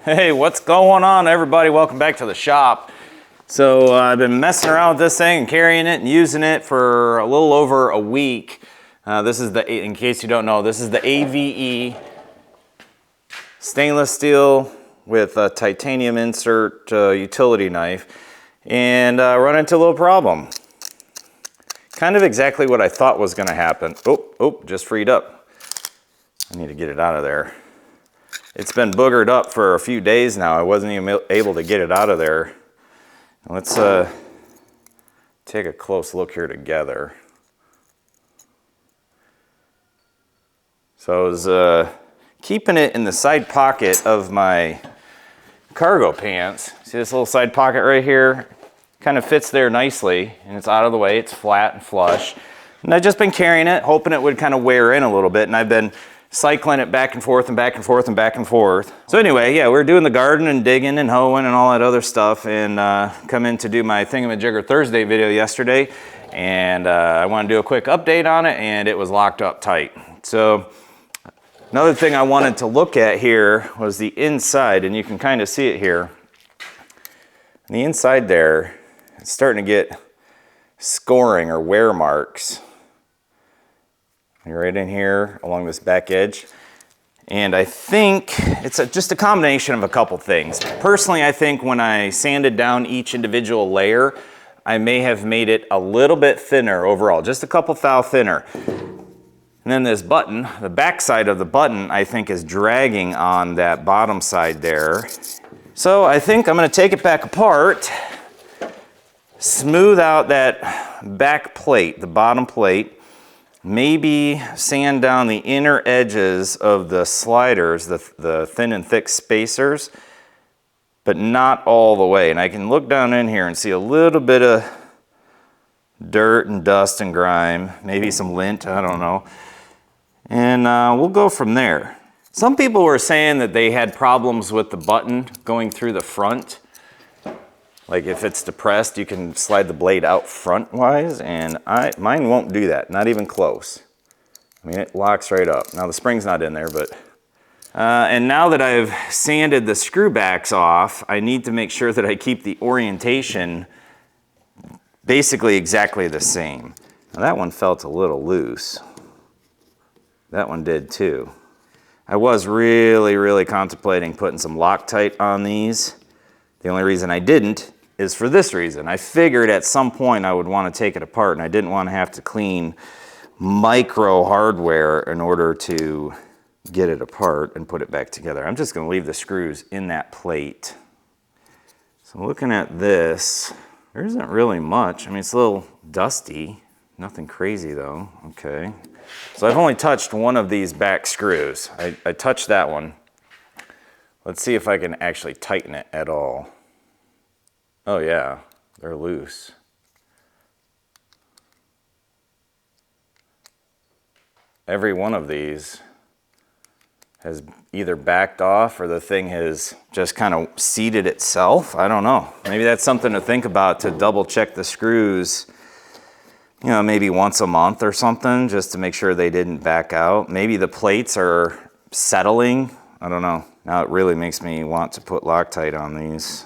Hey, what's going on, everybody? Welcome back to the shop. So I've been messing around with this thing and carrying it and using it for a little over a week. This is the, in case you don't know, this is the AVE stainless steel with a titanium insert utility knife, and run into a little problem. Kind of exactly what I thought was going to happen. Oh, just freed up. I need to get it out of there. It's been boogered up for a few days now. I wasn't even able to get it out of there. Let's take a close look here together. So I was keeping it in the side pocket of my cargo pants. See this little side pocket right here? Kind of fits there nicely, and it's out of the way. It's flat and flush. And I've just been carrying it, hoping it would kind of wear in a little bit, and I've been cycling it back and forth and back and forth and back and forth. So anyway, yeah, we're doing the garden and digging and hoeing and all that other stuff, and come in to do my Thingamajigger Thursday video yesterday, and I want to do a quick update on it, and it was locked up tight. So another thing I wanted to look at here was the inside, and you can kind of see it here. On the inside there, it's starting to get scoring or wear marks. Right in here along this back edge. And I think it's just a combination of a couple things. Personally, I think when I sanded down each individual layer, I may have made it a little bit thinner overall, just a couple thou thinner. And then this button, the back side of the button, I think is dragging on that bottom side there. So I think I'm going to take it back apart, smooth out that back plate, the bottom plate, maybe sand down the inner edges of the sliders, the thin and thick spacers, but not all the way. And I can look down in here and see a little bit of dirt and dust and grime, maybe some lint, I don't know. And we'll go from there. Some people were saying that they had problems with the button going through the front. Like if it's depressed, you can slide the blade out front-wise, and mine won't do that, not even close. I mean, it locks right up. Now the spring's not in there, but... and now that I've sanded the screw backs off, I need to make sure that I keep the orientation basically exactly the same. Now that one felt a little loose. That one did too. I was really contemplating putting some Loctite on these. The only reason I didn't is for this reason. I figured at some point I would want to take it apart, and I didn't want to have to clean micro hardware in order to get it apart and put it back together. I'm just going to leave the screws in that plate. So looking at this, there isn't really much. I mean, it's a little dusty. Nothing crazy though. Okay. So I've only touched one of these back screws. I touched that one. Let's see if I can actually tighten it at all. Oh yeah, they're loose. Every one of these has either backed off or the thing has just kind of seated itself. I don't know. Maybe that's something to think about, to double check the screws, you know, maybe once a month or something, just to make sure they didn't back out. Maybe the plates are settling. I don't know. Now it really makes me want to put Loctite on these.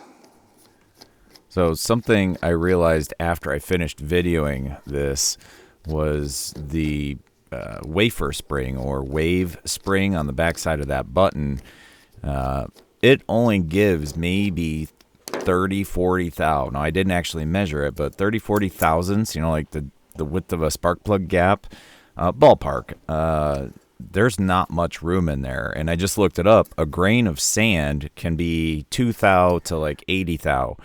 So something I realized after I finished videoing this was the wafer spring or wave spring on the back side of that button. It only gives maybe 30, 40 thou. Now I didn't actually measure it, but 30, 40 thousandths, you know, like the width of a spark plug gap, ballpark. There's not much room in there. And I just looked it up. A grain of sand can be 2 thou to like 80 thou.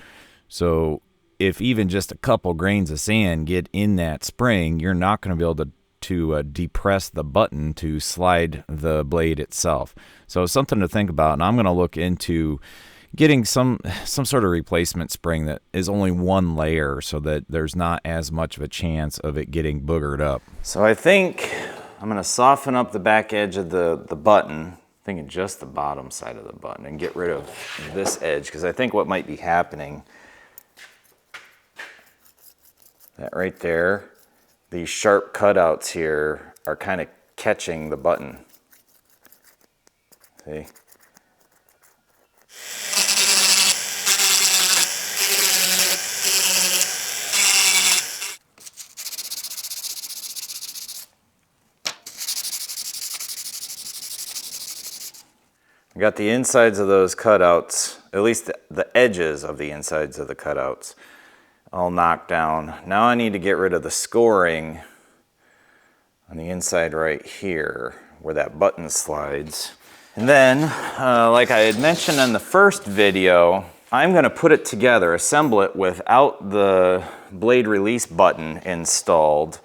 So if even just a couple grains of sand get in that spring, you're not going to be able to depress the button to slide the blade itself. So it's something to think about. And I'm going to look into getting some sort of replacement spring that is only one layer so that there's not as much of a chance of it getting boogered up. So I think I'm going to soften up the back edge of the button, thinking just the bottom side of the button, and get rid of this edge, because I think what might be happening, that right there, these sharp cutouts here are kind of catching the button. See? I got the insides of those cutouts, at least the edges of the insides of the cutouts, all knocked down. Now I need to get rid of the scoring on the inside right here where that button slides. And then, like I had mentioned in the first video, I'm going to put it together, assemble it without the blade release button installed,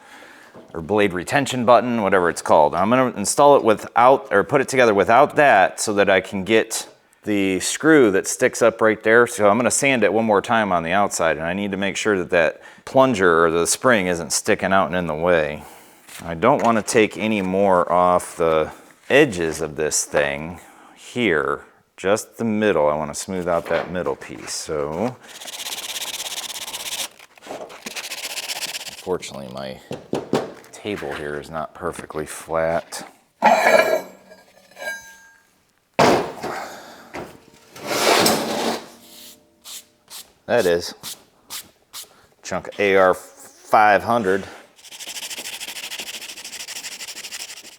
or blade retention button, whatever it's called. I'm going to install it without, or put it together without that so that I can get the screw that sticks up right there. So I'm going to sand it one more time on the outside, and I need to make sure that that plunger or the spring isn't sticking out and in the way. I don't want to take any more off the edges of this thing here, just the middle. I want to smooth out that middle piece. So unfortunately my table here is not perfectly flat. That is chunk of AR 500.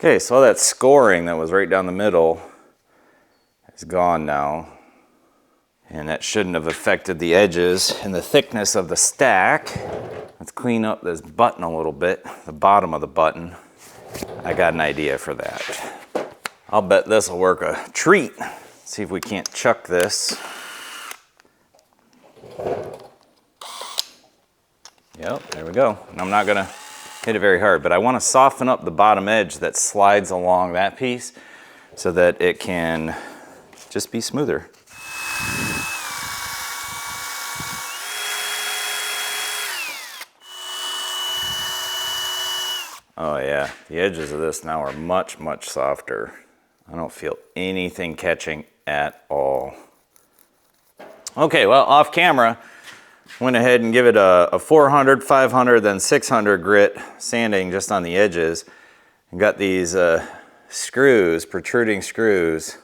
Okay, so all that scoring that was right down the middle is gone now. And that shouldn't have affected the edges and the thickness of the stack. Let's clean up this button a little bit, the bottom of the button. I got an idea for that. I'll bet this will work a treat. See if we can't chuck this. Yep, there we go. And I'm not gonna hit it very hard, but I want to soften up the bottom edge that slides along that piece so that it can just be smoother. Oh yeah, the edges of this now are much, much softer. I don't feel anything catching at all. Okay, well, off camera, went ahead and give it a 400, 500, then 600 grit sanding just on the edges. And got these screws, protruding screws.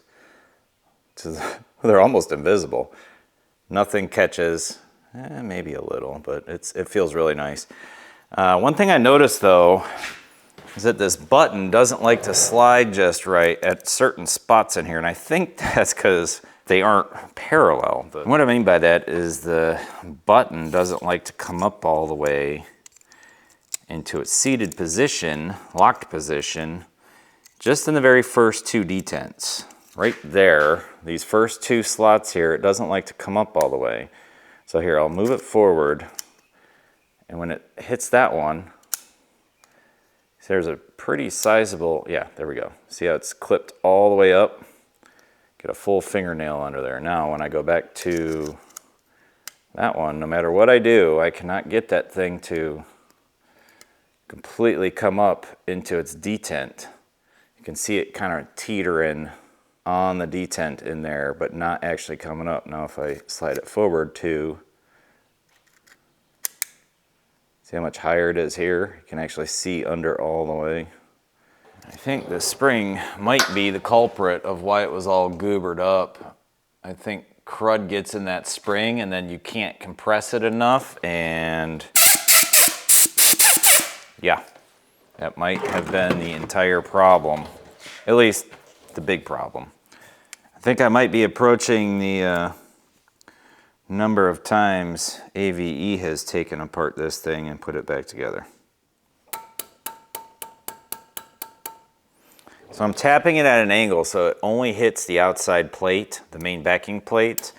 They're almost invisible. Nothing catches, maybe a little, but it feels really nice. One thing I noticed though, is that this button doesn't like to slide just right at certain spots in here. And I think that's because they aren't parallel. And what I mean by that is the button doesn't like to come up all the way into its seated position, locked position, just in the very first two detents. Right there, these first two slots here, it doesn't like to come up all the way. So here, I'll move it forward. And when it hits that one, there's a pretty sizable, yeah, there we go. See how it's clipped all the way up? Get a full fingernail under there. Now, when I go back to that one, no matter what I do, I cannot get that thing to completely come up into its detent. You can see it kind of teetering on the detent in there, but not actually coming up. Now, if I slide it forward to, see how much higher it is here? You can actually see under all the way. I think the spring might be the culprit of why it was all goobered up. I think crud gets in that spring and then you can't compress it enough, and yeah, that might have been the entire problem, at least the big problem. I think I might be approaching the number of times AVE has taken apart this thing and put it back together. So I'm tapping it at an angle so it only hits the outside plate, the main backing plate.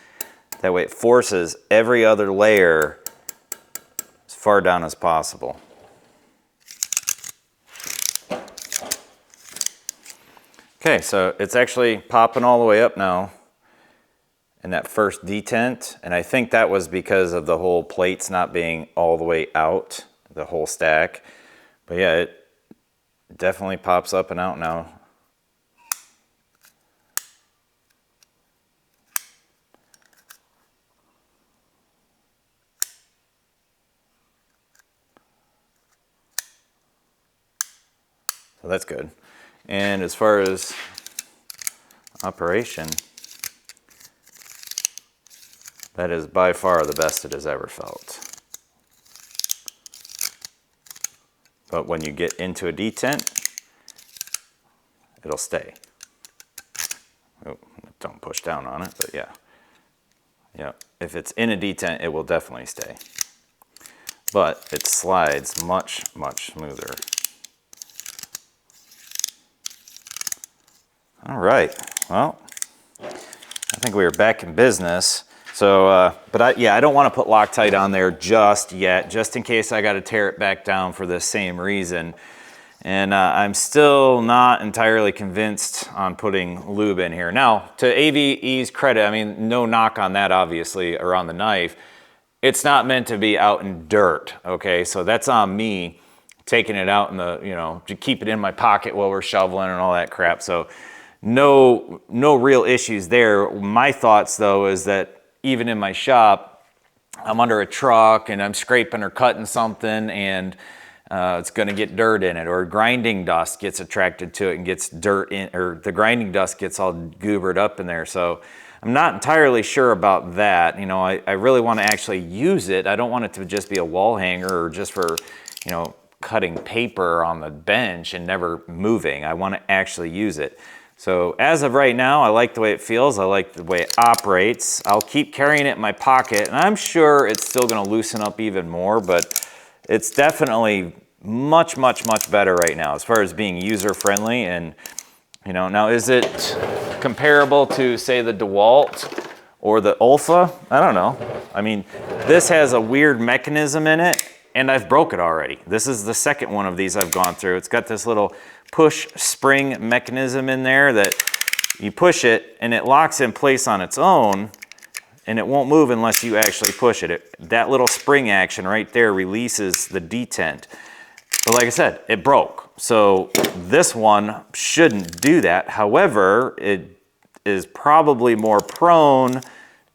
That way it forces every other layer as far down as possible. Okay, so it's actually popping all the way up now in that first detent, and I think that was because of the whole plates not being all the way out, the whole stack. But yeah, it definitely pops up and out now. So that's good. And as far as operation, that is by far the best it has ever felt. But when you get into a detent, it'll stay. Oh, I'm gonna Don't push down on it, but yeah. Yeah, if it's in a detent, it will definitely stay. But it slides much, much smoother. All right, well, I think we are back in business. So, but I don't want to put Loctite on there just yet, just in case I got to tear it back down for the same reason. And I'm still not entirely convinced on putting lube in here. Now, to AVE's credit, I mean, no knock on that, obviously, or on the knife. It's not meant to be out in dirt, okay? So that's on me taking it out in the, you know, to keep it in my pocket while we're shoveling and all that crap. So no real issues there. My thoughts, though, is that even in my shop, I'm under a truck and I'm scraping or cutting something and it's going to get dirt in it, or grinding dust gets attracted to it and gets dirt in, or the grinding dust gets all goobered up in there. So I'm not entirely sure about that. You know, I really want to actually use it. I don't want it to just be a wall hanger or just for, you know, cutting paper on the bench and never moving. I want to actually use it. So as of right now, I like the way it feels. I like the way it operates. I'll keep carrying it in my pocket, and I'm sure it's still going to loosen up even more, but it's definitely much, much, much better right now as far as being user-friendly. And, you know, now is it comparable to, say, the DeWalt or the Olfa? I don't know. I mean, this has a weird mechanism in it, and I've broke it already. This is the second one of these I've gone through. It's got this little push spring mechanism in there that you push it, and it locks in place on its own, and it won't move unless you actually push it. That little spring action right there releases the detent. But like I said, it broke. So this one shouldn't do that. However, it is probably more prone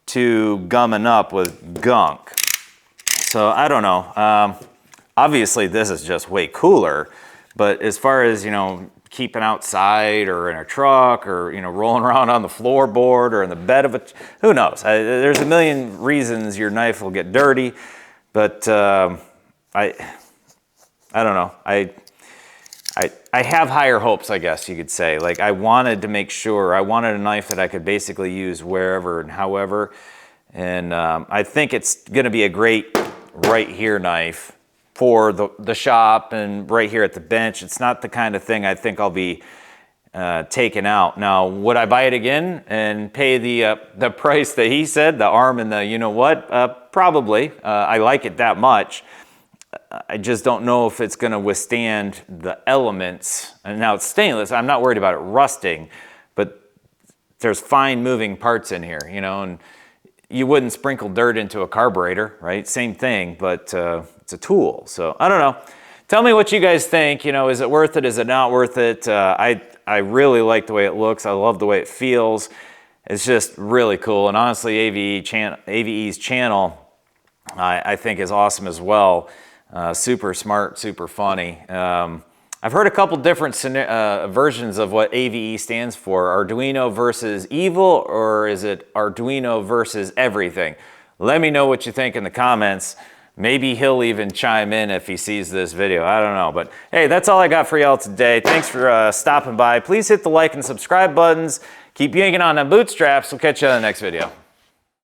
to gumming up with gunk. So I don't know. Obviously this is just way cooler, but as far as, you know, keeping outside or in a truck or, you know, rolling around on the floorboard or in the bed of a, who knows? There's a million reasons your knife will get dirty, but I don't know. I have higher hopes, I guess you could say. Like, I wanted to make sure, I wanted a knife that I could basically use wherever and however, and I think it's gonna be a great right here knife for the shop and right here at the bench. It's not the kind of thing I think I'll be taking out. Now, would I buy it again and pay the price that he said, the arm and the you know what? Probably. I like it that much. I just don't know if it's going to withstand the elements. And now it's stainless. I'm not worried about it rusting, but there's fine moving parts in here, you know, and you wouldn't sprinkle dirt into a carburetor, right? Same thing, but it's a tool. So I don't know. Tell me what you guys think. You know, is it worth it? Is it not worth it? I really like the way it looks. I love the way it feels. It's just really cool. And honestly, AVE's channel, I think is awesome as well. Super smart, super funny. I've heard a couple different versions of what AVE stands for. Arduino versus evil, or is it Arduino versus everything? Let me know what you think in the comments. Maybe he'll even chime in if he sees this video. I don't know. But hey, that's all I got for y'all today. Thanks for stopping by. Please hit the like and subscribe buttons. Keep yanking on them bootstraps. We'll catch you on the next video.